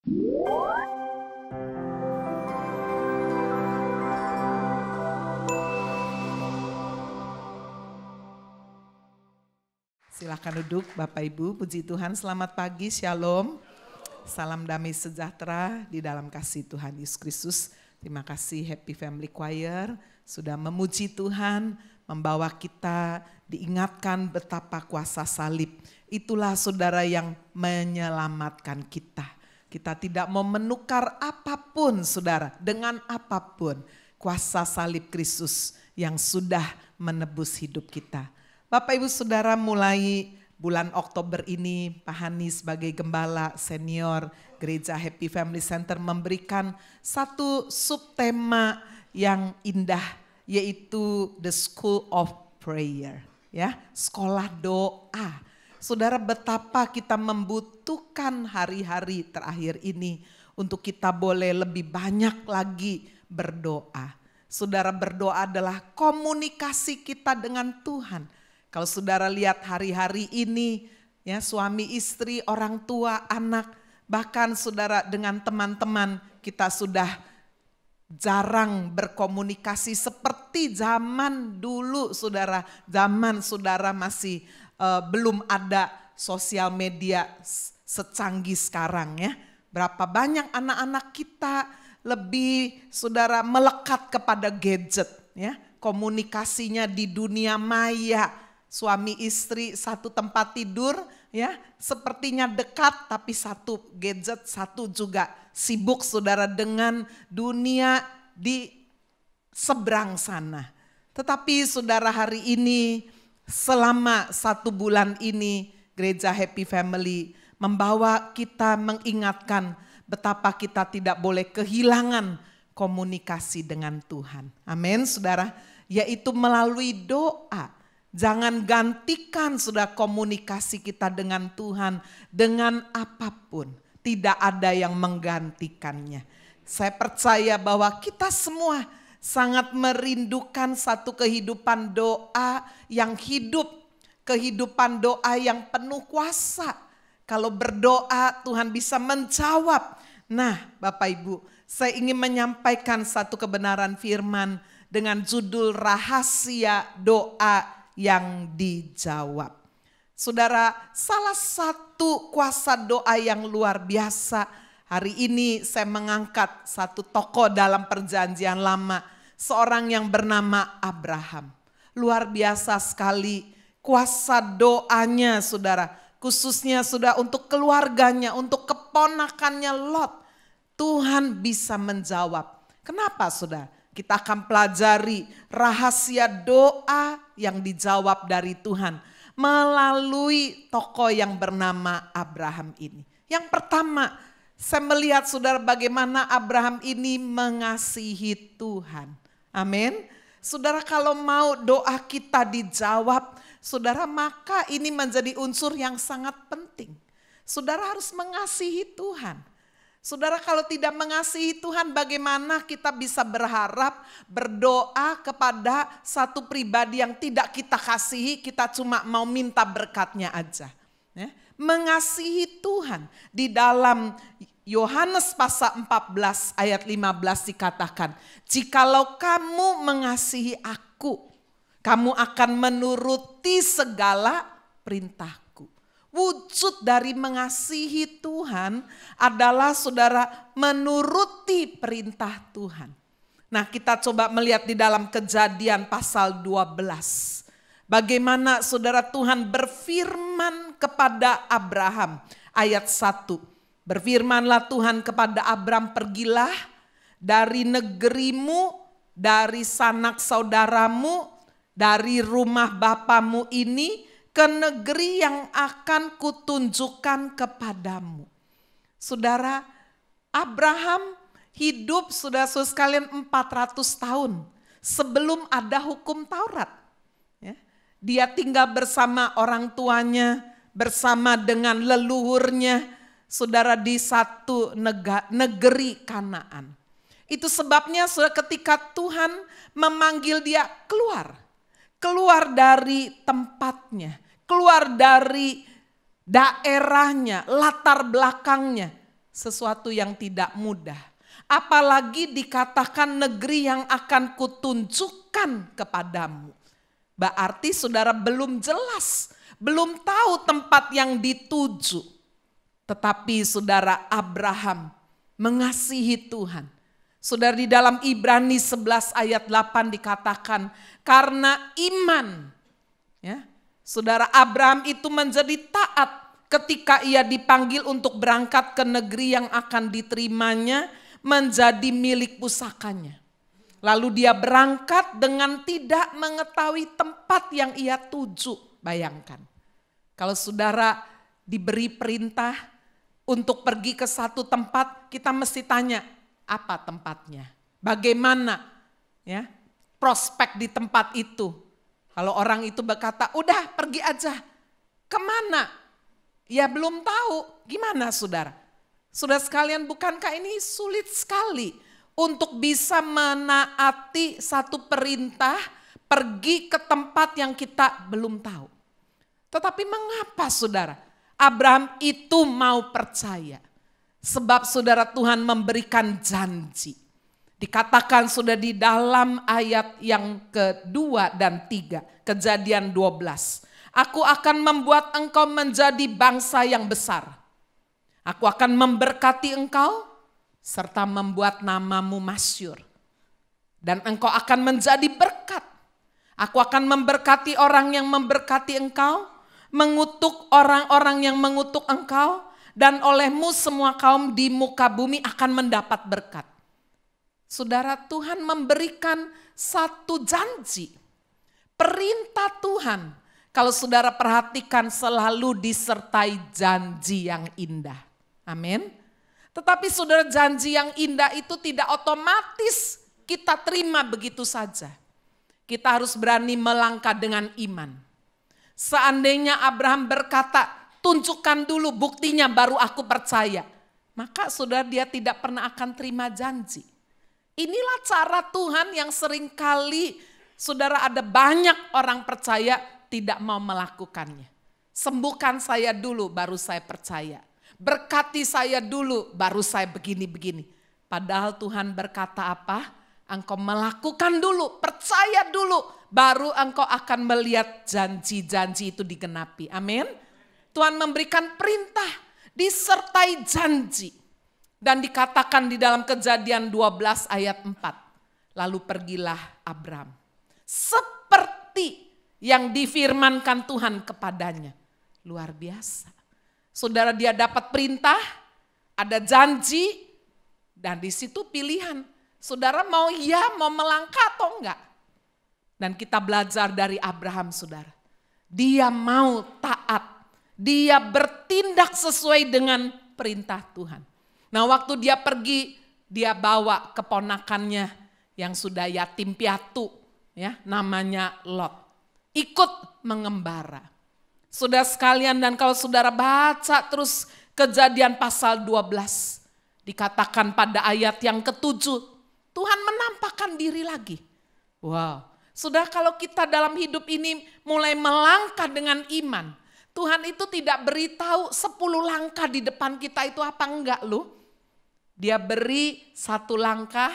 Silakan duduk Bapak Ibu, puji Tuhan, selamat pagi, shalom. Salam damai sejahtera di dalam kasih Tuhan Yesus Kristus. Terima kasih Happy Family Choir sudah memuji Tuhan, membawa kita diingatkan betapa kuasa salib. Itulah saudara yang menyelamatkan kita. Kita tidak mau menukar apapun saudara, dengan apapun. Kuasa salib Kristus yang sudah menebus hidup kita. Bapak Ibu Saudara, mulai bulan Oktober ini Pak Hani sebagai gembala senior Gereja Happy Family Center memberikan satu subtema yang indah, yaitu The School of Prayer, ya, sekolah doa. Saudara, betapa kita membutuhkan hari-hari terakhir ini untuk kita boleh lebih banyak lagi berdoa. Saudara, berdoa adalah komunikasi kita dengan Tuhan. Kalau saudara lihat hari-hari ini, ya, suami istri, orang tua, anak, bahkan saudara dengan teman-teman, kita sudah jarang berkomunikasi seperti zaman dulu saudara. Zaman saudara masih belum ada sosial media secanggih sekarang, ya. Berapa banyak anak-anak kita lebih saudara melekat kepada gadget, ya. Komunikasinya di dunia maya. Suami istri satu tempat tidur, ya, sepertinya dekat tapi satu gadget, satu juga sibuk saudara dengan dunia di seberang sana. Tetapi saudara, hari ini selama 1 bulan ini Gereja Happy Family membawa kita mengingatkan betapa kita tidak boleh kehilangan komunikasi dengan Tuhan. Amin saudara, yaitu melalui doa. Jangan gantikan sudah komunikasi kita dengan Tuhan dengan apapun. Tidak ada yang menggantikannya. Saya percaya bahwa kita semua sangat merindukan satu kehidupan doa yang hidup. Kehidupan doa yang penuh kuasa. Kalau berdoa Tuhan bisa menjawab. Nah Bapak Ibu, saya ingin menyampaikan satu kebenaran firman dengan judul rahasia doa yang dijawab. Saudara, salah satu kuasa doa yang luar biasa. Hari ini saya mengangkat satu tokoh dalam perjanjian lama. Seorang yang bernama Abraham. Luar biasa sekali kuasa doanya saudara. Khususnya sudah untuk keluarganya, untuk keponakannya Lot. Tuhan bisa menjawab. Kenapa saudara? Kita akan pelajari rahasia doa yang dijawab dari Tuhan melalui tokoh yang bernama Abraham ini. Yang pertama, saya melihat saudara bagaimana Abraham ini mengasihi Tuhan. Amin. Saudara, kalau mau doa kita dijawab, saudara, maka ini menjadi unsur yang sangat penting. Saudara harus mengasihi Tuhan. Saudara, kalau tidak mengasihi Tuhan, bagaimana kita bisa berharap berdoa kepada satu pribadi yang tidak kita kasihi, kita cuma mau minta berkatnya aja. Ya. Mengasihi Tuhan. Di dalam Yohanes pasal 14 ayat 15 dikatakan, jikalau kamu mengasihi aku, kamu akan menuruti segala perintah. Wujud dari mengasihi Tuhan adalah saudara menuruti perintah Tuhan. Nah, kita coba melihat di dalam Kejadian pasal 12. Bagaimana saudara Tuhan berfirman kepada Abraham. Ayat 1. Berfirmanlah Tuhan kepada Abraham, pergilah dari negerimu, dari sanak saudaramu, dari rumah bapamu ini, ke negeri yang akan kutunjukkan kepadamu. Saudara, Abraham hidup saudara-saudara sekalian 400 tahun sebelum ada hukum Taurat. Ya. Dia tinggal bersama orang tuanya, bersama dengan leluhurnya, saudara, di satu negeri Kanaan. Itu sebabnya saudara, ketika Tuhan memanggil dia keluar dari tempatnya, keluar dari daerahnya, latar belakangnya. sesuatu yang tidak mudah. Apalagi dikatakan negeri yang akan kutunjukkan kepadamu. Berarti saudara belum jelas, belum tahu tempat yang dituju. Tetapi saudara Abraham mengasihi Tuhan. Saudara, di dalam Ibrani 11 ayat 8 dikatakan karena iman, ya, saudara Abraham itu menjadi taat ketika ia dipanggil untuk berangkat ke negeri yang akan diterimanya menjadi milik pusakanya. Lalu dia berangkat dengan tidak mengetahui tempat yang ia tuju. Bayangkan, kalau saudara diberi perintah untuk pergi ke satu tempat, kita mesti tanya, apa tempatnya? Bagaimana ya prospek di tempat itu? Kalau orang itu berkata, udah pergi aja. Kemana? Ya belum tahu. Gimana saudara? Saudara sekalian, bukankah ini sulit sekali untuk bisa menaati satu perintah pergi ke tempat yang kita belum tahu? Tetapi mengapa saudara Abraham itu mau percaya? Sebab saudara Tuhan memberikan janji. Dikatakan sudah di dalam ayat yang kedua dan 3, Kejadian 12. Aku akan membuat engkau menjadi bangsa yang besar. Aku akan memberkati engkau serta membuat namamu masyhur. Dan engkau akan menjadi berkat. Aku akan memberkati orang yang memberkati engkau, mengutuk orang-orang yang mengutuk engkau, dan olehmu semua kaum di muka bumi akan mendapat berkat. Saudara, Tuhan memberikan satu janji. Perintah Tuhan, kalau saudara perhatikan, selalu disertai janji yang indah. Amin. Tetapi saudara, janji yang indah itu tidak otomatis kita terima begitu saja. Kita harus berani melangkah dengan iman. Seandainya Abraham berkata, tunjukkan dulu buktinya baru aku percaya. Maka saudara, dia tidak pernah akan terima janji. Inilah cara Tuhan yang seringkali saudara ada banyak orang percaya tidak mau melakukannya. Sembuhkan saya dulu baru saya percaya. Berkati saya dulu baru saya begini-begini. Padahal Tuhan berkata apa? Engkau melakukan dulu, percaya dulu, baru engkau akan melihat janji-janji itu digenapi. Amin. Tuhan memberikan perintah disertai janji. Dan dikatakan di dalam Kejadian 12 ayat 4. Lalu pergilah Abraham. Seperti yang difirmankan Tuhan kepadanya. Luar biasa. Saudara, dia dapat perintah, ada janji, dan di situ pilihan. Saudara mau mau melangkah atau enggak? Dan kita belajar dari Abraham, saudara. Dia mau taat. Dia bertindak sesuai dengan perintah Tuhan. Nah, waktu dia pergi, dia bawa keponakannya yang sudah yatim piatu, ya, namanya Lot. Ikut mengembara. Saudara sekalian, dan kalau saudara baca terus Kejadian pasal 12, dikatakan pada ayat yang ke-7, Tuhan menampakkan diri lagi. Wow, saudara, kalau kita dalam hidup ini mulai melangkah dengan iman, Tuhan itu tidak beritahu 10 langkah di depan kita itu apa enggak loh. Dia beri satu langkah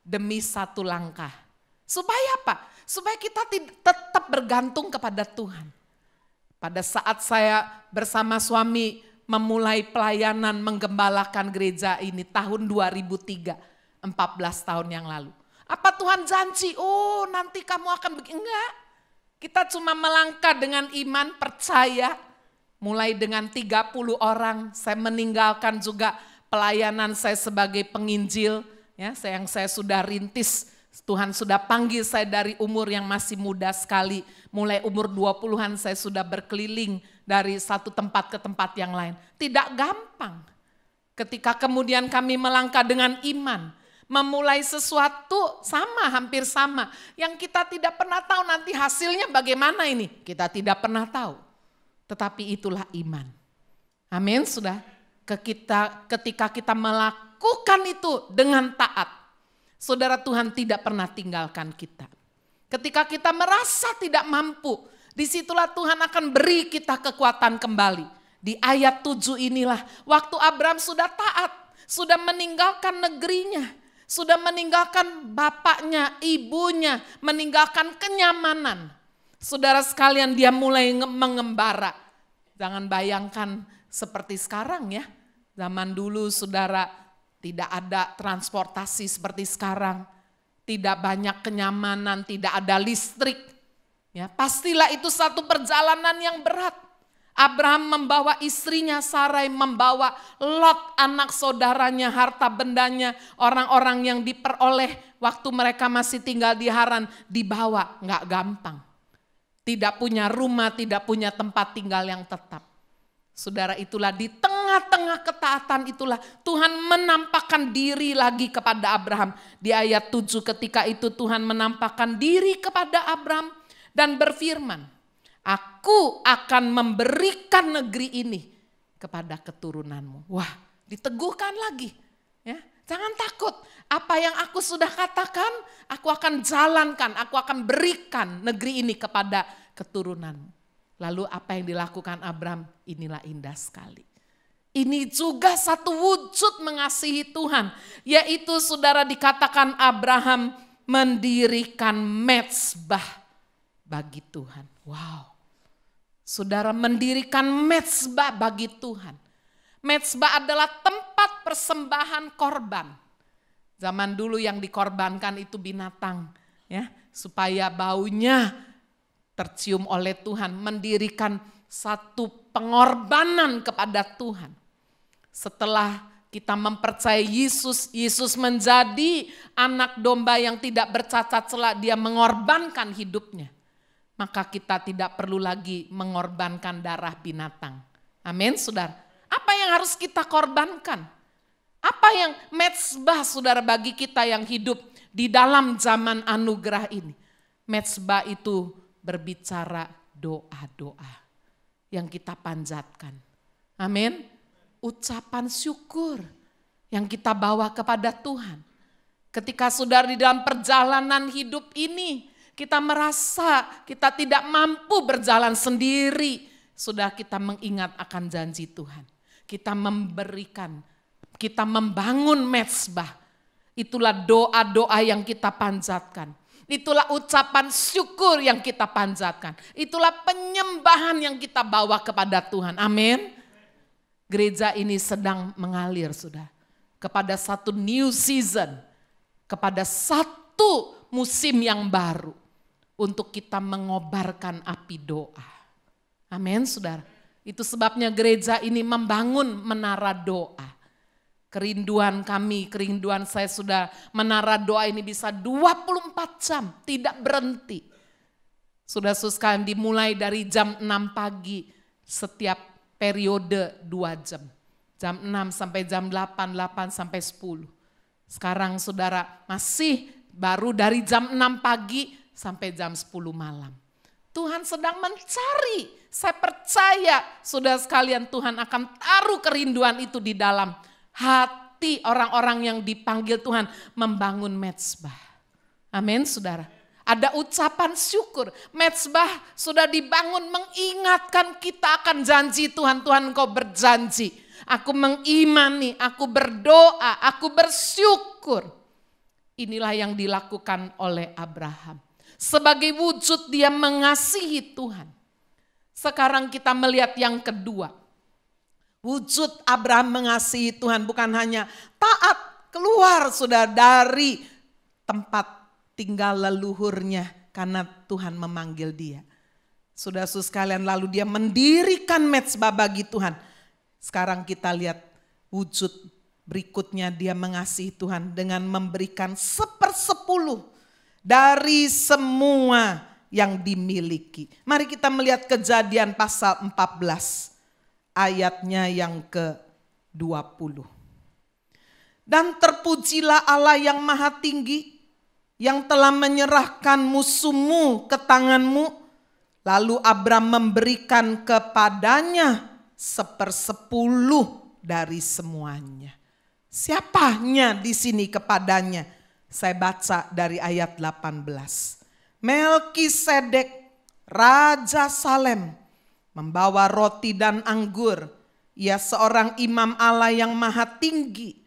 demi satu langkah. Supaya apa? Supaya kita tetap bergantung kepada Tuhan. Pada saat saya bersama suami memulai pelayanan menggembalakan gereja ini tahun 2003, 14 tahun yang lalu. Apa Tuhan janji, oh nanti kamu akan begini? Enggak. Kita cuma melangkah dengan iman, percaya. Mulai dengan 30 orang, saya meninggalkan juga pelayanan saya sebagai penginjil, ya, yang saya sudah rintis. Tuhan sudah panggil saya dari umur yang masih muda sekali. Mulai umur 20-an saya sudah berkeliling dari satu tempat ke tempat yang lain. Tidak gampang. Ketika kemudian kami melangkah dengan iman, memulai sesuatu sama, hampir sama. Yang kita tidak pernah tahu nanti hasilnya bagaimana ini. Kita tidak pernah tahu. Tetapi itulah iman. Amin, sudah. Ketika kita melakukan itu dengan taat, saudara, Tuhan tidak pernah tinggalkan kita. Ketika kita merasa tidak mampu, disitulah Tuhan akan beri kita kekuatan kembali. Di ayat 7 inilah waktu Abraham sudah taat, sudah meninggalkan negerinya, sudah meninggalkan bapaknya, ibunya, meninggalkan kenyamanan. Saudara sekalian, dia mulai mengembara. Jangan bayangkan seperti sekarang ya. Zaman dulu saudara tidak ada transportasi seperti sekarang. Tidak banyak kenyamanan, tidak ada listrik. Ya, pastilah itu satu perjalanan yang berat. Abraham membawa istrinya Sarai, membawa Lot anak saudaranya, harta bendanya, orang-orang yang diperoleh waktu mereka masih tinggal di Haran, dibawa, nggak gampang. Tidak punya rumah, tidak punya tempat tinggal yang tetap. Saudara, itulah di tengah-tengah ketaatan itulah Tuhan menampakkan diri lagi kepada Abraham. Di ayat 7 ketika itu Tuhan menampakkan diri kepada Abraham dan berfirman, Aku akan memberikan negeri ini kepada keturunanmu. Wah, diteguhkan lagi. Ya, jangan takut. Apa yang aku sudah katakan, aku akan jalankan. Aku akan berikan negeri ini kepada keturunanmu. Lalu apa yang dilakukan Abraham? Inilah indah sekali. Ini juga satu wujud mengasihi Tuhan. Yaitu saudara dikatakan Abraham mendirikan mezbah bagi Tuhan. Wow. Saudara mendirikan mezbah bagi Tuhan. Mezbah adalah tempat persembahan korban. Zaman dulu yang dikorbankan itu binatang, ya, supaya baunya tercium oleh Tuhan. Mendirikan satu pengorbanan kepada Tuhan. Setelah kita mempercayai Yesus, Yesus menjadi anak domba yang tidak bercacat celah, dia mengorbankan hidupnya. Maka kita tidak perlu lagi mengorbankan darah binatang. Amin, saudara. Apa yang harus kita korbankan? Apa yang mezbah, saudara, bagi kita yang hidup di dalam zaman anugerah ini? Mezbah itu berbicara doa-doa yang kita panjatkan. Amin. Ucapan syukur yang kita bawa kepada Tuhan. Ketika saudara di dalam perjalanan hidup ini, kita merasa kita tidak mampu berjalan sendiri. Sudah kita mengingat akan janji Tuhan. Kita memberikan, kita membangun mezbah. Itulah doa-doa yang kita panjatkan. Itulah ucapan syukur yang kita panjatkan. Itulah penyembahan yang kita bawa kepada Tuhan. Amin. Gereja ini sedang mengalir sudah. Kepada satu new season. Kepada satu musim yang baru. Untuk kita mengobarkan api doa. Amin, saudara. Itu sebabnya gereja ini membangun menara doa. Kerinduan kami, kerinduan saya sudah menara doa ini bisa 24 jam, tidak berhenti. Sudah sekalian dimulai dari jam 6 pagi, setiap periode 2 jam. Jam 6 sampai jam 8, 8 sampai 10. Sekarang saudara masih baru dari jam 6 pagi, sampai jam 10 malam. Tuhan sedang mencari. Saya percaya saudara sekalian Tuhan akan taruh kerinduan itu di dalam hati orang-orang yang dipanggil Tuhan membangun mezbah. Amin, saudara. Ada ucapan syukur. Mezbah sudah dibangun mengingatkan kita akan janji Tuhan. Tuhan Engkau berjanji. Aku mengimani, aku berdoa, aku bersyukur. Inilah yang dilakukan oleh Abraham. Sebagai wujud dia mengasihi Tuhan. Sekarang kita melihat yang kedua. Wujud Abraham mengasihi Tuhan bukan hanya taat keluar sudah dari tempat tinggal leluhurnya karena Tuhan memanggil dia. Saudara-saudara sekalian, lalu dia mendirikan mezbah bagi Tuhan. Sekarang kita lihat wujud berikutnya, dia mengasihi Tuhan dengan memberikan 1/10 dari semua yang dimiliki. Mari kita melihat Kejadian pasal 14 ayatnya yang ke-20. Dan terpujilah Allah yang maha tinggi yang telah menyerahkan musuhmu ke tanganmu. Lalu Abram memberikan kepadanya 1/10 dari semuanya. Siapanya di sini kepadanya? Saya baca dari ayat 18. Melkisedek, Raja Salem, membawa roti dan anggur. Ia seorang imam Allah yang maha tinggi.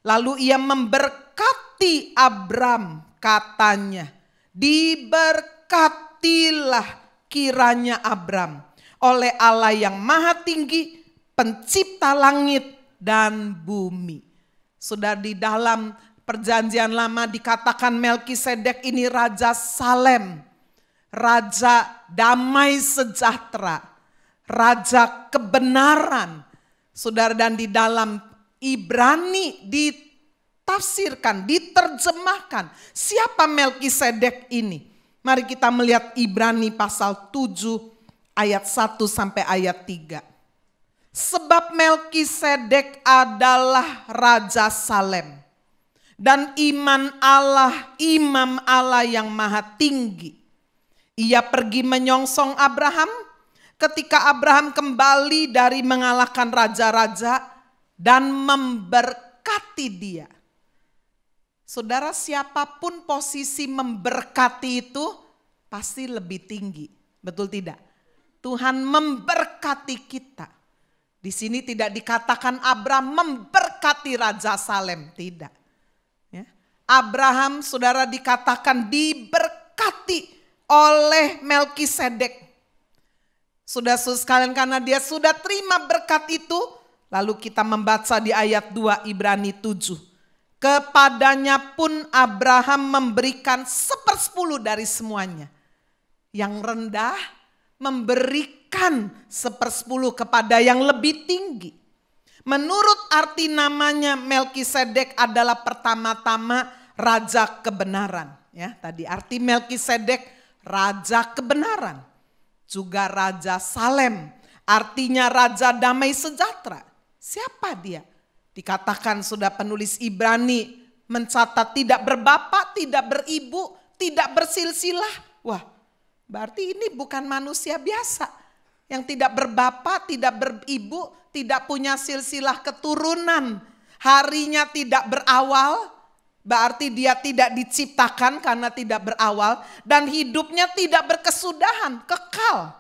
Lalu ia memberkati Abram, katanya, diberkatilah kiranya Abram oleh Allah yang maha tinggi, pencipta langit dan bumi. Sudah di dalam perjanjian lama dikatakan Melkisedek ini Raja Salem, Raja damai sejahtera, Raja kebenaran. Saudara, dan di dalam Ibrani ditafsirkan, diterjemahkan siapa Melkisedek ini. Mari kita melihat Ibrani pasal 7 ayat 1 sampai ayat 3. Sebab Melkisedek adalah Raja Salem dan imam Allah yang maha tinggi. Ia pergi menyongsong Abraham ketika Abraham kembali dari mengalahkan raja-raja dan memberkati dia. Saudara, siapapun posisi memberkati itu pasti lebih tinggi. Betul tidak? Tuhan memberkati kita. Di sini tidak dikatakan Abraham memberkati Raja Salem, tidak. Ya. Abraham, saudara, dikatakan diberkati oleh Melkisedek. Sudah sekalian, karena dia sudah terima berkat itu, lalu kita membaca di ayat 2 Ibrani 7. Kepadanya pun Abraham memberikan 1/10 dari semuanya. Yang rendah memberikan 1/10 kepada yang lebih tinggi. Menurut arti namanya, Melkisedek adalah pertama-tama Raja Kebenaran. Ya, tadi arti Melkisedek Raja Kebenaran. Juga Raja Salem, artinya Raja Damai Sejahtera. Siapa dia? Dikatakan sudah penulis Ibrani mencatat tidak berbapak, tidak beribu, tidak bersilsilah. Wah, berarti ini bukan manusia biasa. Yang tidak berbapak, tidak beribu, tidak punya silsilah keturunan. Harinya tidak berawal, berarti dia tidak diciptakan karena tidak berawal. Dan hidupnya tidak berkesudahan, kekal.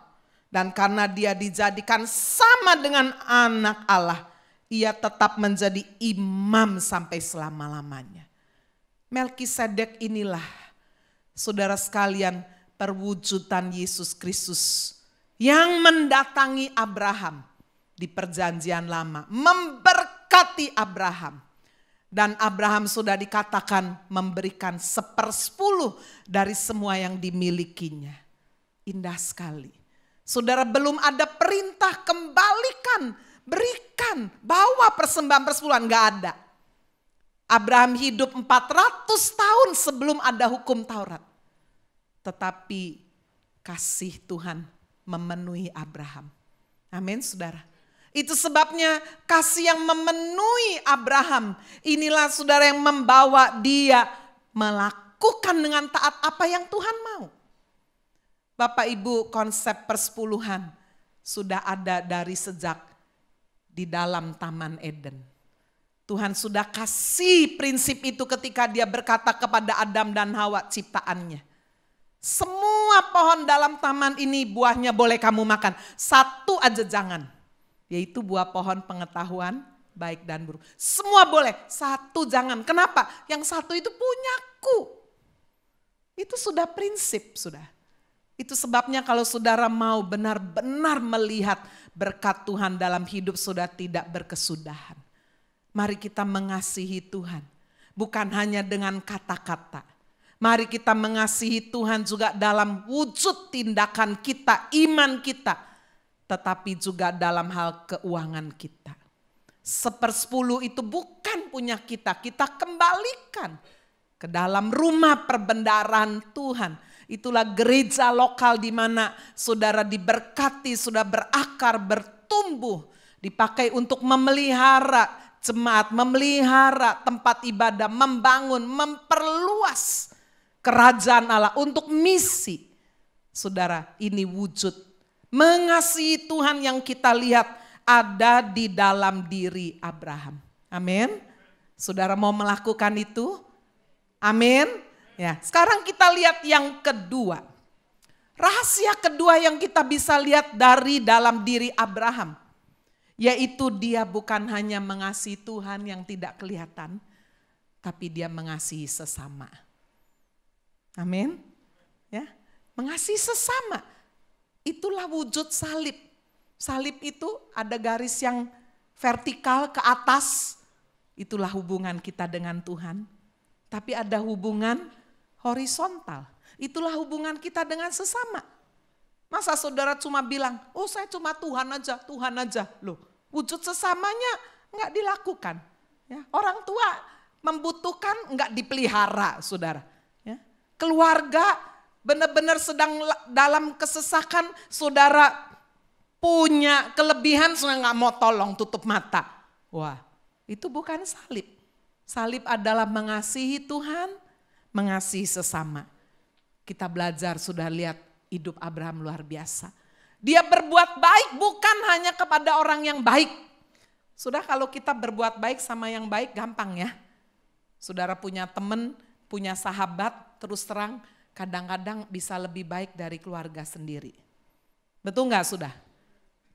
Dan karena dia dijadikan sama dengan anak Allah, ia tetap menjadi imam sampai selama-lamanya. Melkisedek inilah, saudara sekalian, perwujudan Yesus Kristus yang mendatangi Abraham di perjanjian lama, memberkati Abraham. Dan Abraham sudah dikatakan memberikan 1/10 dari semua yang dimilikinya. Indah sekali. Saudara, belum ada perintah kembalikan, berikan, bawa persembahan persepuluhan, gak ada. Abraham hidup 400 tahun sebelum ada hukum Taurat. Tetapi kasih Tuhan memenuhi Abraham. Amin, saudara. Itu sebabnya kasih yang memenuhi Abraham. Inilah, saudara, yang membawa dia melakukan dengan taat apa yang Tuhan mau. Bapak Ibu, konsep persepuluhan sudah ada dari sejak di dalam Taman Eden. Tuhan sudah kasih prinsip itu ketika dia berkata kepada Adam dan Hawa ciptaannya. Semua pohon dalam taman ini buahnya boleh kamu makan. Satu aja jangan. Yaitu buah pohon pengetahuan baik dan buruk. Semua boleh, satu jangan. Kenapa? Yang satu itu punyaku. Itu sudah prinsip, sudah. Itu sebabnya kalau saudara mau benar-benar melihat berkat Tuhan dalam hidup, sudah tidak berkesudahan. Mari kita mengasihi Tuhan. Bukan hanya dengan kata-kata. Mari kita mengasihi Tuhan juga dalam wujud tindakan kita, iman kita. Tetapi juga dalam hal keuangan kita. 1/10 itu bukan punya kita. Kita kembalikan ke dalam rumah perbendaharaan Tuhan. Itulah gereja lokal di mana saudara diberkati, sudah berakar, bertumbuh. Dipakai untuk memelihara jemaat, memelihara tempat ibadah, membangun, memperluas kerajaan Allah untuk misi. Saudara, ini wujud mengasihi Tuhan yang kita lihat ada di dalam diri Abraham. Amin. Saudara mau melakukan itu? Amin. Ya, sekarang kita lihat yang kedua. Rahasia kedua yang kita bisa lihat dari dalam diri Abraham, yaitu dia bukan hanya mengasihi Tuhan yang tidak kelihatan, tapi dia mengasihi sesama. Amin. Ya, mengasihi sesama. Itulah wujud salib. Salib itu ada garis yang vertikal ke atas. Itulah hubungan kita dengan Tuhan. Tapi ada hubungan horizontal. Itulah hubungan kita dengan sesama. Masa saudara cuma bilang, oh saya cuma Tuhan aja. Loh, wujud sesamanya enggak dilakukan. Ya, orang tua membutuhkan enggak dipelihara, saudara. Ya, keluarga benar-benar sedang dalam kesesakan, saudara punya kelebihan, saudara enggak mau tolong, tutup mata. Wah, itu bukan salib. Salib adalah mengasihi Tuhan, mengasihi sesama. Kita belajar, sudah lihat hidup Abraham luar biasa. Dia berbuat baik bukan hanya kepada orang yang baik. Sudah kalau kita berbuat baik sama yang baik gampang ya. Saudara punya teman, punya sahabat, terus terang kadang-kadang bisa lebih baik dari keluarga sendiri. Betul nggak sudah?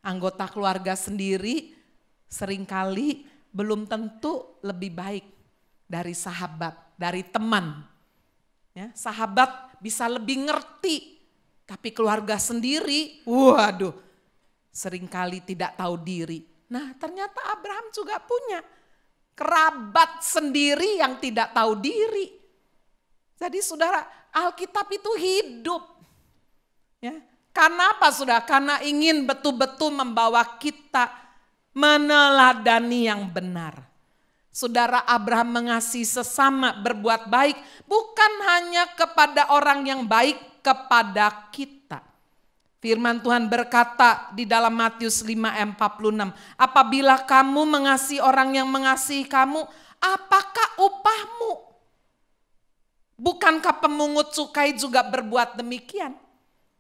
Anggota keluarga sendiri seringkali belum tentu lebih baik dari sahabat, dari teman. Ya, sahabat bisa lebih ngerti, tapi keluarga sendiri, waduh, seringkali tidak tahu diri. Nah, ternyata Abraham juga punya kerabat sendiri yang tidak tahu diri. Jadi saudara, Alkitab itu hidup. Ya, karena apa saudara? Karena ingin betul-betul membawa kita meneladani yang benar. Saudara, Abraham mengasihi sesama, berbuat baik bukan hanya kepada orang yang baik, kepada kita. Firman Tuhan berkata di dalam Matius 5:46, apabila kamu mengasihi orang yang mengasihi kamu, apakah upahmu? Bukankah pemungut cukai juga berbuat demikian?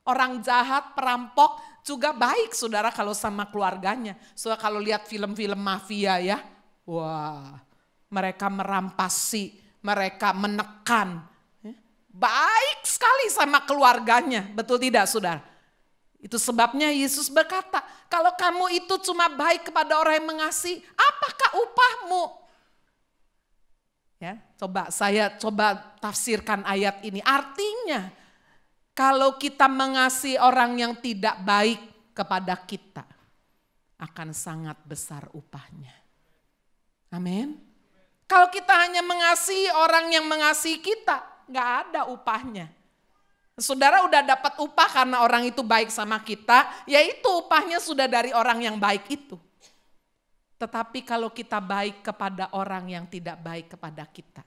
Orang jahat, perampok juga baik saudara kalau sama keluarganya. Saudara kalau lihat film-film mafia ya, wah, mereka merampasi, mereka menekan. Baik sekali sama keluarganya, betul tidak saudara? Itu sebabnya Yesus berkata, kalau kamu itu cuma baik kepada orang yang mengasihi, apakah upahmu? Ya, saya coba tafsirkan ayat ini. Artinya, kalau kita mengasihi orang yang tidak baik kepada kita, akan sangat besar upahnya. Amin. Kalau kita hanya mengasihi orang yang mengasihi kita, gak ada upahnya. Saudara udah dapat upah karena orang itu baik sama kita, yaitu upahnya sudah dari orang yang baik itu. Tetapi kalau kita baik kepada orang yang tidak baik kepada kita,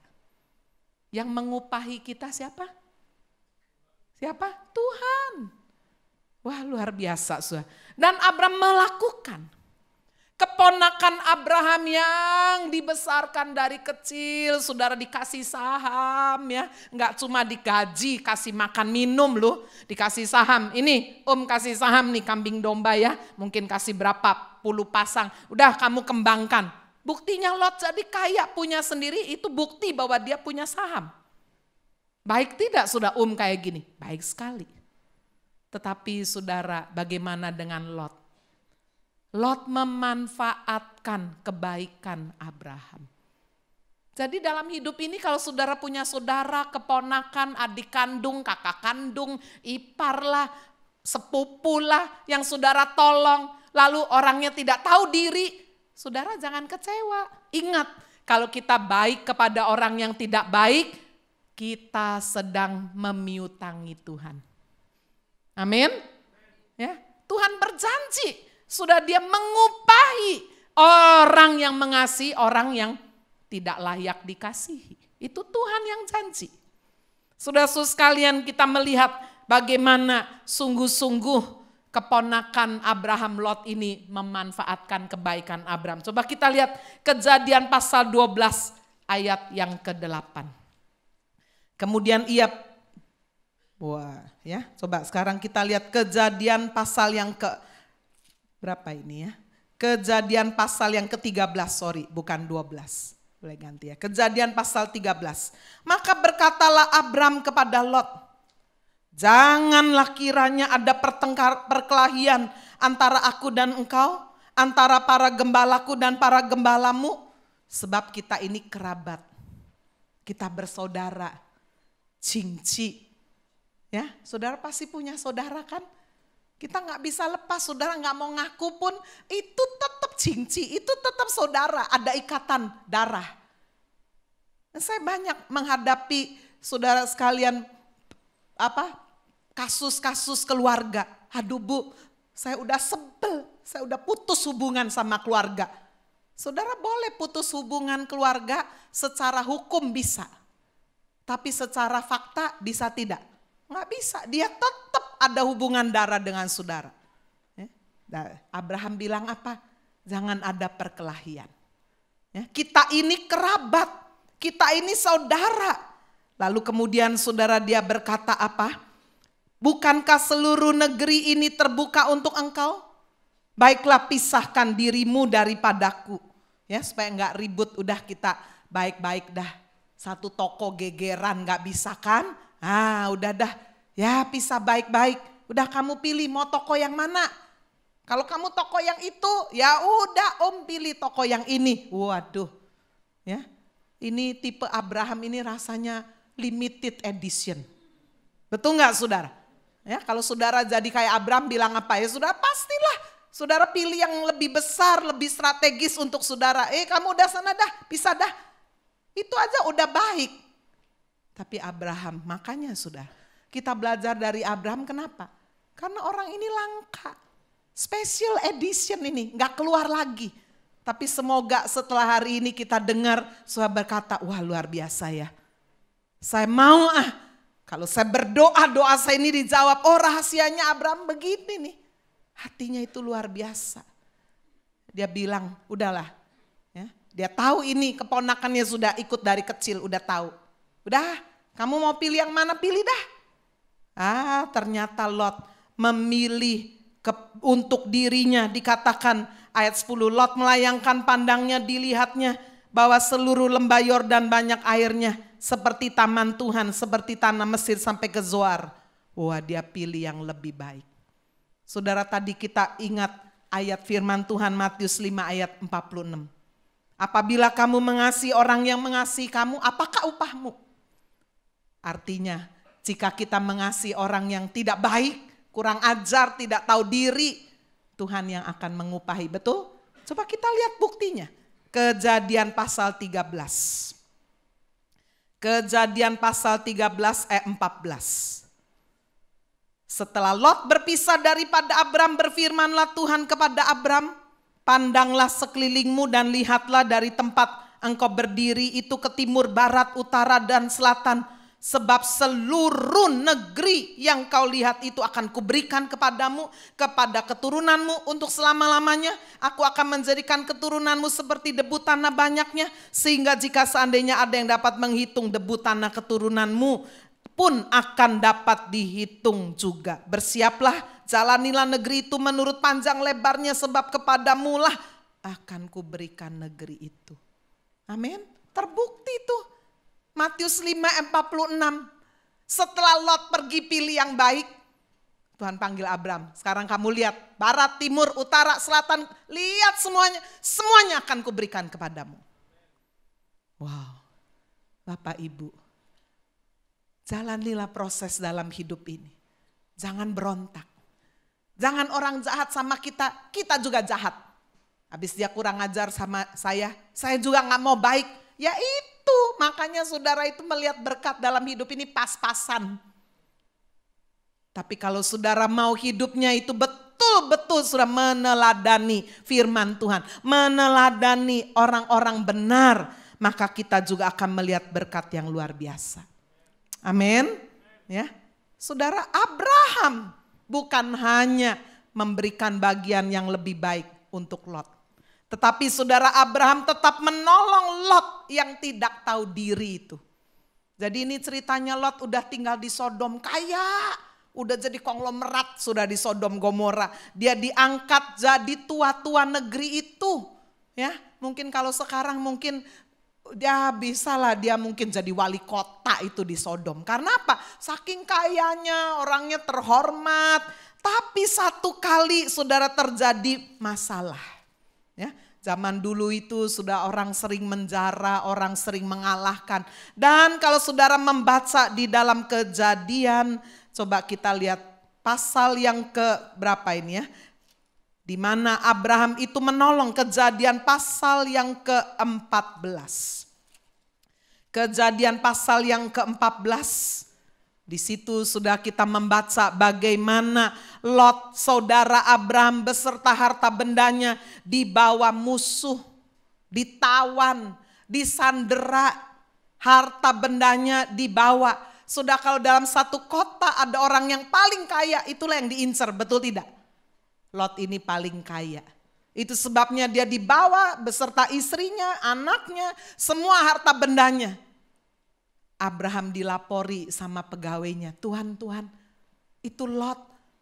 yang mengupahi kita siapa? Siapa? Tuhan. Wah, luar biasa saudara. Dan Abraham melakukan. Keponakan Abraham yang dibesarkan dari kecil, saudara dikasih saham ya. Enggak cuma digaji, kasih makan minum loh, dikasih saham. Ini kasih saham nih kambing domba ya, mungkin kasih berapa puluh pasang. Udah kamu kembangkan. Buktinya Lot jadi kaya punya sendiri, itu bukti bahwa dia punya saham. Baik tidak sudah kayak gini? Baik sekali. Tetapi saudara, bagaimana dengan Lot? Lot memanfaatkan kebaikan Abraham. Jadi dalam hidup ini kalau saudara punya saudara, keponakan, adik kandung, kakak kandung, ipar lah, sepupu lah yang saudara tolong, lalu orangnya tidak tahu diri, saudara jangan kecewa. Ingat, kalau kita baik kepada orang yang tidak baik, kita sedang memiutangi Tuhan. Amin. Ya, Tuhan berjanji. Sudah dia mengupahi orang yang mengasihi orang yang tidak layak dikasihi. Itu Tuhan yang janji. Saudara-saudara sekalian, kita melihat bagaimana sungguh-sungguh keponakan Abraham Lot ini memanfaatkan kebaikan Abraham. Coba kita lihat Kejadian pasal 12 ayat yang ke-8. Kemudian ia, coba sekarang kita lihat Kejadian pasal yang berapa ini ya? Kejadian pasal yang ke-13, bukan 12. Boleh ganti ya. Kejadian pasal 13. Maka berkatalah Abram kepada Lot, Janganlah kiranya ada perkelahian antara aku dan engkau, antara para gembalaku dan para gembalamu, sebab kita ini kerabat, kita bersaudara, cingci. Ya, saudara pasti punya saudara kan? Kita nggak bisa lepas, saudara nggak mau ngaku pun, itu tetap cingci, itu tetap saudara, ada ikatan darah. Saya banyak menghadapi saudara sekalian kasus-kasus keluarga. Aduh Bu, saya udah sebel, saya udah putus hubungan sama keluarga. Saudara boleh putus hubungan keluarga secara hukum bisa, tapi secara fakta bisa tidak? Nggak bisa, dia tetap ada hubungan darah dengan saudara. Abraham bilang apa? Jangan ada perkelahian. Kita ini kerabat, kita ini saudara. Lalu kemudian saudara dia berkata apa? Bukankah seluruh negeri ini terbuka untuk engkau? Baiklah pisahkan dirimu daripadaku. Ya, supaya enggak ribut, udah kita baik-baik dah. Satu toko gegeran gak bisa kan? Udah dah, ya pisah baik-baik. Udah kamu pilih mau toko yang mana? Kalau kamu toko yang itu, ya udah Om pilih toko yang ini. Waduh, ya ini tipe Abraham ini rasanya limited edition. Betul nggak saudara? Ya kalau saudara jadi kayak Abraham bilang apa ya? Saudara pastilah, saudara pilih yang lebih besar, lebih strategis untuk saudara. Kamu udah sana dah, pisah dah. Itu aja udah baik. Tapi Abraham, makanya sudah kita belajar dari Abraham kenapa? Karena orang ini langka, special edition ini gak keluar lagi. Tapi semoga setelah hari ini kita dengar saudara berkata, wah luar biasa ya. Saya mau kalau saya berdoa, doa saya ini dijawab. Oh rahasianya Abraham begini nih, hatinya itu luar biasa. Dia bilang udahlah, ya. Dia tahu ini keponakannya sudah ikut dari kecil, udah tahu. Udah, kamu mau pilih yang mana, pilih dah. Ternyata Lot memilih untuk dirinya, dikatakan ayat 10, Lot melayangkan pandangnya, dilihatnya bahwa seluruh lembah Yordan banyak airnya, seperti taman Tuhan, seperti tanah Mesir sampai ke Zoar. Wah, dia pilih yang lebih baik. Saudara, tadi kita ingat ayat firman Tuhan Matius 5 ayat 46. Apabila kamu mengasihi orang yang mengasihi kamu, apakah upahmu? Artinya jika kita mengasihi orang yang tidak baik, kurang ajar, tidak tahu diri, Tuhan yang akan mengupahi. Betul? Coba kita lihat buktinya. Kejadian pasal 13. Kejadian pasal 13 ayat 14. Setelah Lot berpisah daripada Abram, berfirmanlah Tuhan kepada Abram, pandanglah sekelilingmu dan lihatlah dari tempat engkau berdiri itu ke timur, barat, utara, dan selatan. Sebab seluruh negeri yang kau lihat itu akan kuberikan kepadamu, kepada keturunanmu untuk selama-lamanya. Aku akan menjadikan keturunanmu seperti debu tanah banyaknya, sehingga jika seandainya ada yang dapat menghitung debu tanah keturunanmu, pun akan dapat dihitung juga. Bersiaplah, jalanilah negeri itu menurut panjang lebarnya, sebab kepadamu lah akan kuberikan negeri itu. Amin. Terbukti tuh. Matius 5:46. Setelah Lot pergi pilih yang baik, Tuhan panggil Abram. Sekarang kamu lihat, barat, timur, utara, selatan, lihat semuanya. Semuanya akan kuberikan kepadamu. Wow, Bapak Ibu, jalanilah proses dalam hidup ini. Jangan berontak. Jangan orang jahat sama kita, kita juga jahat. Habis dia kurang ajar sama saya juga gak mau baik. Ya itu, makanya saudara itu melihat berkat dalam hidup ini pas-pasan. Tapi kalau saudara mau hidupnya itu betul-betul sudah meneladani firman Tuhan, meneladani orang-orang benar, maka kita juga akan melihat berkat yang luar biasa. Amin. Ya, saudara, Abraham bukan hanya memberikan bagian yang lebih baik untuk Lot, tetapi saudara Abraham tetap menolong Lot yang tidak tahu diri itu. Jadi ini ceritanya Lot udah tinggal di Sodom, kaya, udah jadi konglomerat sudah di Sodom Gomora. Dia diangkat jadi tua-tua negeri itu. Ya, mungkin kalau sekarang mungkin dia bisalah dia mungkin jadi wali kota itu di Sodom. Karena apa? Saking kayanya, orangnya terhormat. Tapi satu kali saudara terjadi masalah. Ya, zaman dulu itu sudah orang sering menjara, orang sering mengalahkan. Dan kalau saudara membaca di dalam Kejadian, coba kita lihat pasal yang ke berapa ini ya. Di mana Abraham itu menolong, Kejadian pasal yang ke-14. Kejadian pasal yang ke-14. Di situ sudah kita membaca bagaimana Lot saudara Abraham beserta harta bendanya dibawa musuh, ditawan, disandera, harta bendanya dibawa. Sudah kalau dalam satu kota ada orang yang paling kaya, itulah yang diincar, betul tidak? Lot ini paling kaya. Itu sebabnya dia dibawa beserta istrinya, anaknya, semua harta bendanya. Abraham dilapori sama pegawainya, Tuhan, itu Lot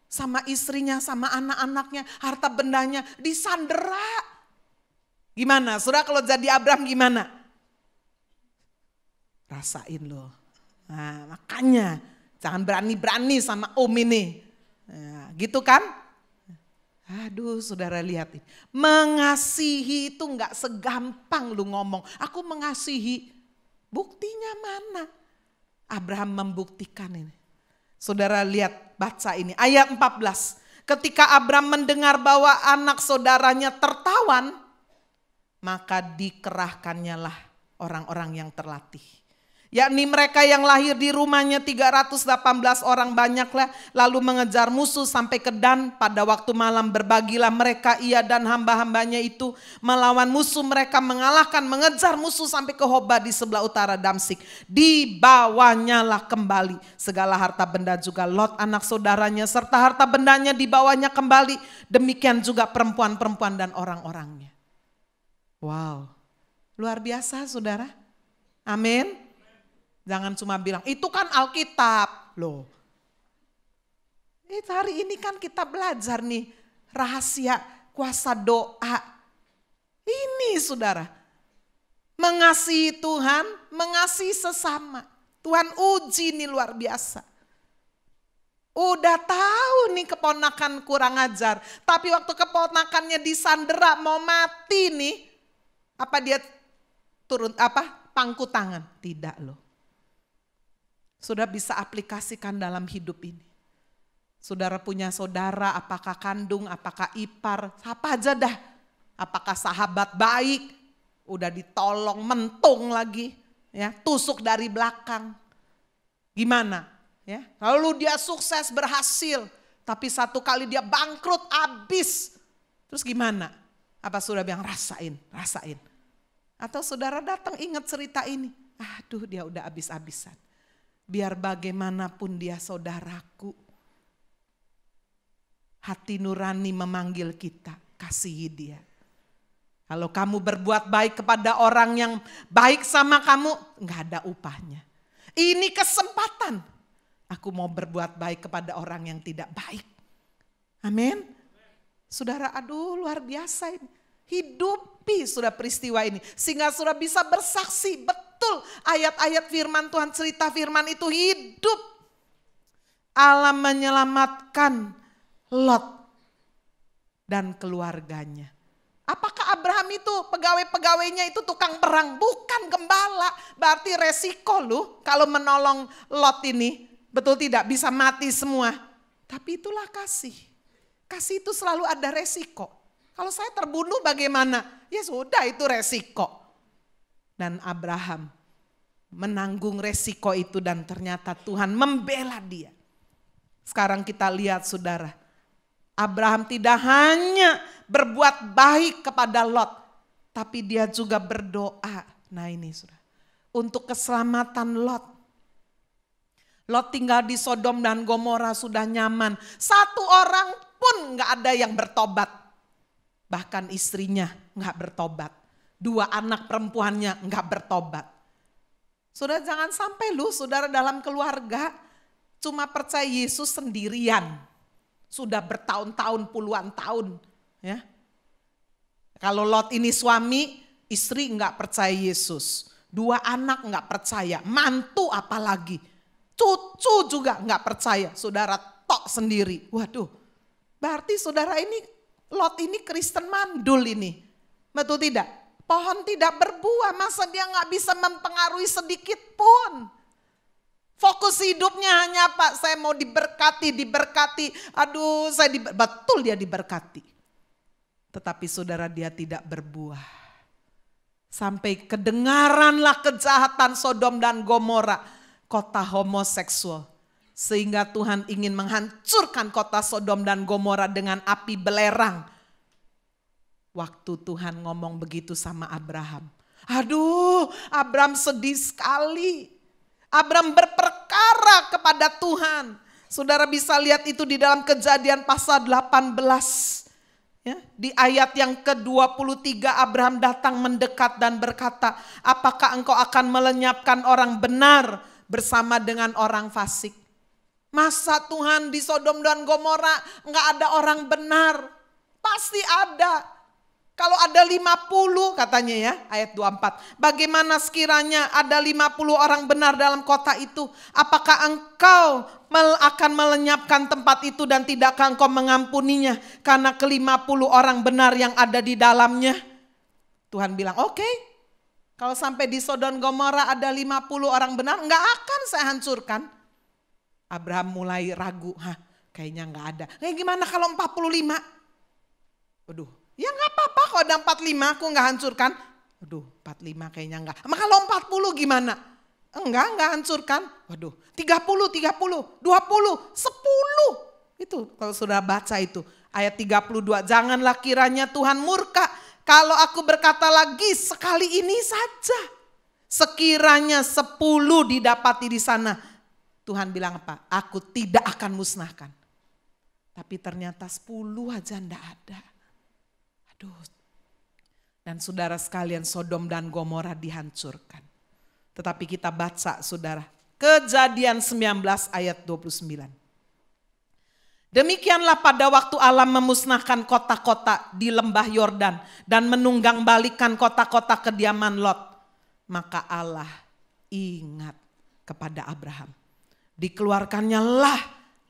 sama istrinya, sama anak-anaknya, harta bendanya disandera. Gimana? Saudara kalau jadi Abraham gimana? Rasain loh. Nah, makanya jangan berani-berani sama Om ini. Nah, gitu kan? Aduh saudara lihat ini. Mengasihi itu gak segampang lu ngomong. Aku mengasihi. Buktinya mana? Abraham membuktikan ini. Saudara lihat baca ini. Ayat 14. Ketika Abraham mendengar bahwa anak saudaranya tertawan. Maka dikerahkannya lah orang-orang yang terlatih. Yakni mereka yang lahir di rumahnya 318 orang banyaklah, lalu mengejar musuh sampai ke Dan. Pada waktu malam berbagilah mereka, ia dan hamba-hambanya itu melawan musuh. Mereka mengalahkan, mengejar musuh sampai ke Hoba di sebelah utara Damsik. Dibawanyalah kembali segala harta benda, juga Lot anak saudaranya serta harta bendanya dibawanya kembali. Demikian juga perempuan-perempuan dan orang-orangnya. Wow, luar biasa saudara. Amin. Jangan cuma bilang, itu kan Alkitab loh. Hari ini kan kita belajar nih rahasia kuasa doa. Ini saudara, mengasihi Tuhan, mengasihi sesama. Tuhan uji nih luar biasa. Udah tahu nih keponakan kurang ajar, tapi waktu keponakannya disandera mau mati nih, apa dia turun pangku tangan? Tidak loh. Sudah bisa aplikasikan dalam hidup ini. Saudara punya saudara, apakah kandung, apakah ipar, apa aja dah. Apakah sahabat baik, udah ditolong, mentung lagi, ya, tusuk dari belakang. Gimana? Ya, lalu dia sukses, berhasil, tapi satu kali dia bangkrut, habis. Terus gimana? Apa saudara bilang rasain? Atau saudara datang ingat cerita ini, aduh dia udah habis-habisan. Biar bagaimanapun dia saudaraku. Hati nurani memanggil kita, kasihi dia. Kalau kamu berbuat baik kepada orang yang baik sama kamu, gak ada upahnya. Ini kesempatan. Aku mau berbuat baik kepada orang yang tidak baik. Amin. Saudara, aduh luar biasa ini. Hidupi sudah peristiwa ini. Sehingga sudah bisa bersaksi, betul ayat-ayat firman Tuhan, cerita firman itu hidup. Allah menyelamatkan Lot dan keluarganya. Apakah Abraham itu pegawai-pegawainya itu tukang perang? Bukan, gembala. Berarti resiko lu kalau menolong Lot ini. Betul tidak? Bisa mati semua. Tapi itulah kasih. Kasih itu selalu ada resiko. Kalau saya terbunuh bagaimana? Ya sudah, itu resiko. Dan Abraham menanggung resiko itu dan ternyata Tuhan membela dia. Sekarang kita lihat saudara. Abraham tidak hanya berbuat baik kepada Lot, tapi dia juga berdoa. Nah ini saudara, untuk keselamatan Lot. Lot tinggal di Sodom dan Gomora sudah nyaman. Satu orang pun gak ada yang bertobat. Bahkan istrinya gak bertobat. 2 anak perempuannya gak bertobat. Saudara jangan sampai saudara dalam keluarga cuma percaya Yesus sendirian. Sudah bertahun-tahun, puluhan tahun. Ya. Kalau Lot ini suami, istri enggak percaya Yesus. 2 anak nggak percaya, mantu apalagi, cucu juga nggak percaya, saudara tok sendiri. Waduh, berarti saudara ini, Lot ini Kristen mandul ini, betul tidak? Pohon tidak berbuah, masa dia nggak bisa mempengaruhi sedikit pun. Fokus hidupnya hanya apa? Saya mau diberkati. Aduh, betul dia diberkati. Tetapi saudara, dia tidak berbuah. Sampai kedengaranlah kejahatan Sodom dan Gomora, kota homoseksual. Sehingga Tuhan ingin menghancurkan kota Sodom dan Gomora dengan api belerang. Waktu Tuhan ngomong begitu sama Abraham. Aduh, Abraham sedih sekali. Abraham berperkara kepada Tuhan. Saudara bisa lihat itu di dalam Kejadian pasal 18. Ya, di ayat yang ke-23 Abraham datang mendekat dan berkata, apakah engkau akan melenyapkan orang benar bersama dengan orang fasik? Masa Tuhan di Sodom dan Gomora nggak ada orang benar? Pasti ada. Kalau ada 50 katanya ya, ayat 24. Bagaimana sekiranya ada 50 orang benar dalam kota itu? Apakah engkau akan melenyapkan tempat itu dan tidakkah engkau mengampuninya karena ke-50 orang benar yang ada di dalamnya? Tuhan bilang, oke. Kalau sampai di Sodom Gomora ada 50 orang benar, enggak akan saya hancurkan. Abraham mulai ragu, kayaknya enggak ada. Gimana kalau 45? Waduh, ya enggak apa-apa kalau ada 45 aku enggak hancurkan. Waduh, 45 kayaknya enggak. Kalau 40 gimana? Enggak hancurkan. Waduh, 30, 20, 10. Itu kalau sudah baca itu. Ayat 32, janganlah kiranya Tuhan murka kalau aku berkata lagi sekali ini saja. Sekiranya 10 didapati di sana. Tuhan bilang apa? Aku tidak akan musnahkan. Tapi ternyata 10 aja enggak ada. Aduh. Dan saudara sekalian, Sodom dan Gomora dihancurkan. Tetapi kita baca saudara, Kejadian 19 ayat 29. Demikianlah pada waktu Allah memusnahkan kota-kota di lembah Yordan dan menunggang balikan kota-kota kediaman Lot. Maka Allah ingat kepada Abraham. Dikeluarkannya lah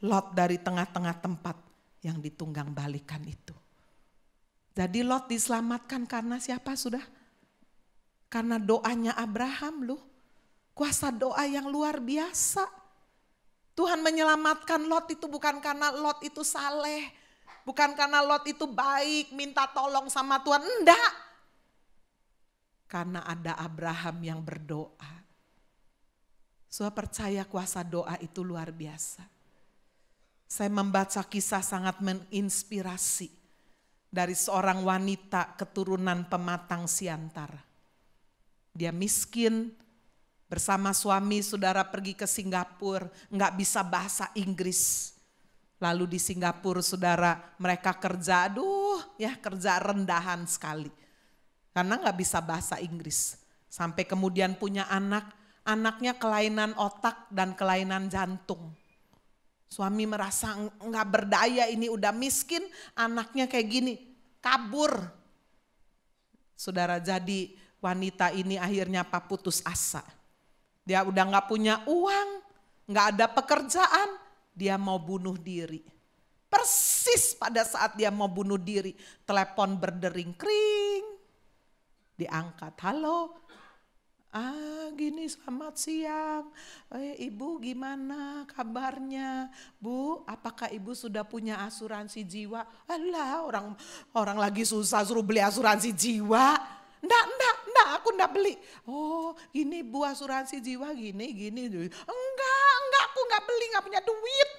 Lot dari tengah-tengah tempat yang ditunggang balikan itu. Jadi Lot diselamatkan karena siapa sudah? Karena doanya Abraham loh. Kuasa doa yang luar biasa. Tuhan menyelamatkan Lot itu bukan karena Lot itu saleh. Bukan karena Lot itu baik, minta tolong sama Tuhan. Enggak. Karena ada Abraham yang berdoa. Saya percaya kuasa doa itu luar biasa. Saya membaca kisah sangat menginspirasi. Dari seorang wanita keturunan pematang siantar. Dia miskin, bersama suami saudara pergi ke Singapura, nggak bisa bahasa Inggris. Lalu di Singapura saudara mereka kerja, kerja rendahan sekali. Karena nggak bisa bahasa Inggris. Sampai kemudian punya anaknya kelainan otak dan kelainan jantung. Suami merasa nggak berdaya, ini udah miskin, anaknya kayak gini, kabur. Saudara, jadi wanita ini akhirnya putus asa. Dia udah gak punya uang, gak ada pekerjaan, dia mau bunuh diri. Persis pada saat dia mau bunuh diri, telepon berdering, kring. Diangkat, halo, gini selamat siang, ibu gimana kabarnya? Bu, apakah ibu sudah punya asuransi jiwa? Alah, orang lagi susah suruh beli asuransi jiwa. Enggak, aku enggak beli. Oh, gini Bu, asuransi jiwa gini. Enggak, aku enggak beli, enggak punya duit.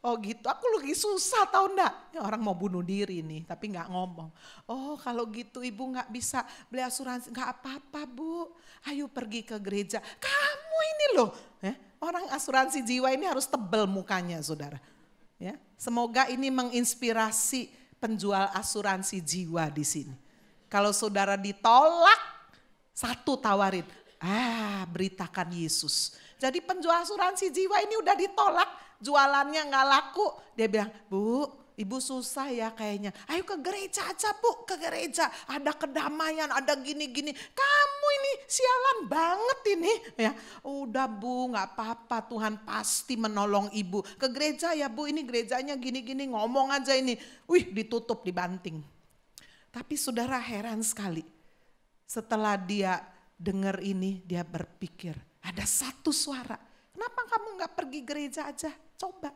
Oh gitu, aku lagi susah tahu enggak? Ya, orang mau bunuh diri nih, tapi enggak ngomong. Oh kalau gitu ibu enggak bisa beli asuransi, enggak apa-apa Bu. Ayo pergi ke gereja. Kamu ini loh, orang asuransi jiwa ini harus tebel mukanya saudara. Ya, semoga ini menginspirasi penjual asuransi jiwa di sini. Kalau saudara ditolak, satu tawarin, beritakan Yesus. Jadi penjual asuransi jiwa ini udah ditolak, jualannya gak laku. Dia bilang, Bu, ibu susah ya kayaknya. Ayo ke gereja aja bu, ke gereja. Ada kedamaian, ada gini-gini. Kamu ini sialan banget ini. Ya, udah bu, gak apa-apa, Tuhan pasti menolong ibu. Ke gereja ya bu, ini gerejanya gini-gini, ngomong aja ini. Wih, ditutup, dibanting. Tapi saudara heran sekali. Setelah dia dengar ini, dia berpikir, ada satu suara. Kenapa kamu gak pergi gereja aja? Coba.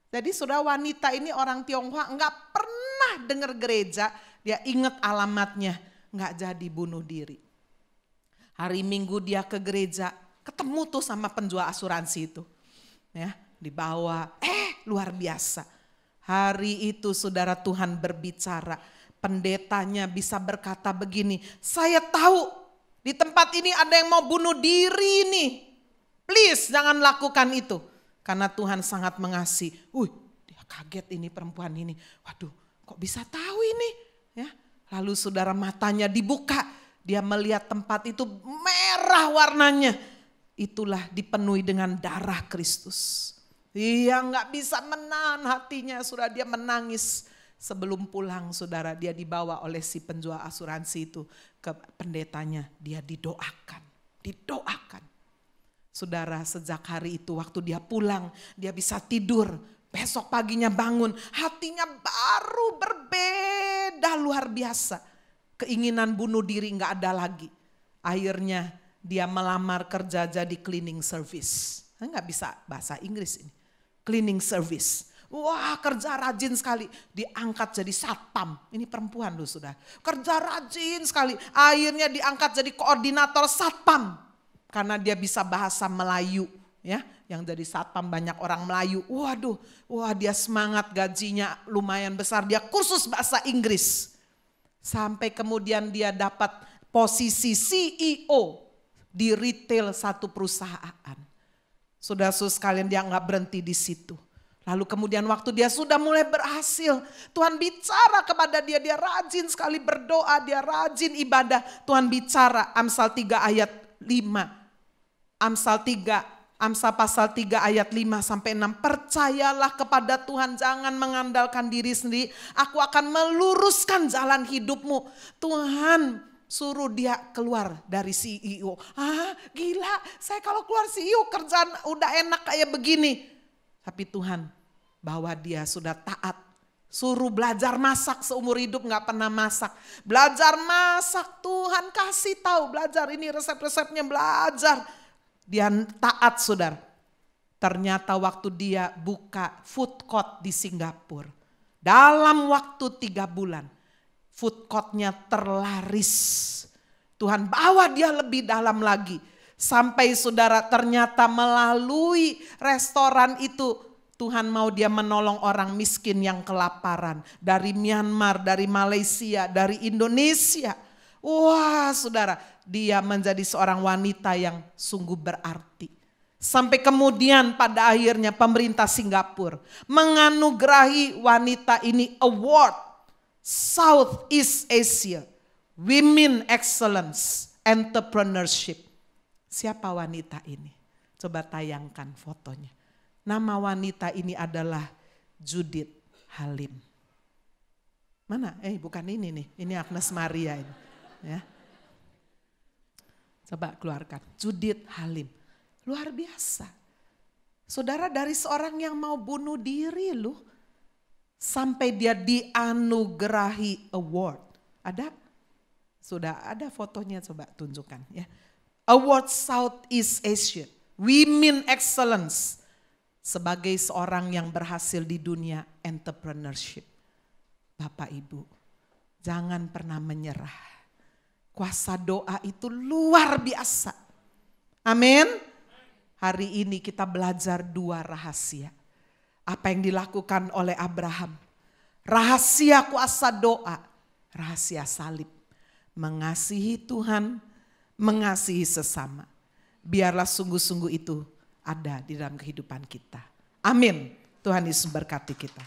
Jadi saudara, wanita ini orang Tionghoa nggak pernah dengar gereja, dia ingat alamatnya, nggak jadi bunuh diri. Hari Minggu dia ke gereja, ketemu tuh sama penjual asuransi itu, ya dibawa, luar biasa. Hari itu saudara, Tuhan berbicara, pendetanya bisa berkata begini, saya tahu di tempat ini ada yang mau bunuh diri nih, please jangan lakukan itu. Karena Tuhan sangat mengasihi. Dia kaget ini perempuan ini. Waduh, kok bisa tahu ini? Ya, lalu saudara, matanya dibuka. Dia melihat tempat itu merah warnanya. Itulah dipenuhi dengan darah Kristus. Dia nggak bisa menahan hatinya. Sudah dia menangis. Sebelum pulang saudara, dia dibawa oleh si penjual asuransi itu ke pendetanya. Dia didoakan. Saudara, sejak hari itu waktu dia pulang, dia bisa tidur. Besok paginya bangun, hatinya baru berbeda luar biasa. Keinginan bunuh diri gak ada lagi. Akhirnya dia melamar kerja jadi cleaning service. Gak bisa bahasa Inggris ini. Cleaning service. Wah, kerja rajin sekali. Diangkat jadi satpam. Ini perempuan loh sudah. Kerja rajin sekali. Akhirnya diangkat jadi koordinator satpam. Karena dia bisa bahasa Melayu, ya, yang jadi satpam banyak orang Melayu. Wah dia semangat, gajinya lumayan besar, dia kursus bahasa Inggris. Sampai kemudian dia dapat posisi CEO di retail satu perusahaan. Saudara-saudara sekalian, dia nggak berhenti di situ. Lalu kemudian waktu dia sudah mulai berhasil, Tuhan bicara kepada dia, dia rajin sekali berdoa, dia rajin ibadah. Tuhan bicara, Amsal 3 ayat 5. Amsal pasal 3 ayat 5-6. Percayalah kepada Tuhan, jangan mengandalkan diri sendiri. Aku akan meluruskan jalan hidupmu. Tuhan suruh dia keluar dari CEO. Gila, saya kalau keluar CEO kerjaan udah enak kayak begini. Tapi Tuhan bahwa dia sudah taat. Suruh belajar masak, seumur hidup gak pernah masak. Belajar masak, Tuhan kasih tahu, belajar ini resep-resepnya, belajar. Dia taat saudara. Ternyata waktu dia buka food court di Singapura. Dalam waktu 3 bulan. Food courtnya terlaris. Tuhan bawa dia lebih dalam lagi. Sampai saudara ternyata melalui restoran itu. Tuhan mau dia menolong orang miskin yang kelaparan. Dari Myanmar, dari Malaysia, dari Indonesia. Wah saudara, dia menjadi seorang wanita yang sungguh berarti. Sampai kemudian pada akhirnya pemerintah Singapura menganugerahi wanita ini award Southeast Asia Women Excellence Entrepreneurship. Siapa wanita ini? Coba tayangkan fotonya. Nama wanita ini adalah Judith Halim. Mana? Bukan ini nih, ini Agnes Maria ini. Ya. Coba keluarkan, Judith Halim. Luar biasa. Saudara, dari seorang yang mau bunuh diri loh. Sampai dia dianugerahi award. Ada? Sudah ada fotonya, coba tunjukkan ya. Award Southeast Asia, Women Excellence. Sebagai seorang yang berhasil di dunia entrepreneurship. Bapak Ibu, jangan pernah menyerah. Kuasa doa itu luar biasa. Amin. Hari ini kita belajar 2 rahasia. Apa yang dilakukan oleh Abraham. Rahasia kuasa doa. Rahasia salib. Mengasihi Tuhan, mengasihi sesama. Biarlah sungguh-sungguh itu ada di dalam kehidupan kita. Amin. Tuhan Yesus berkati kita.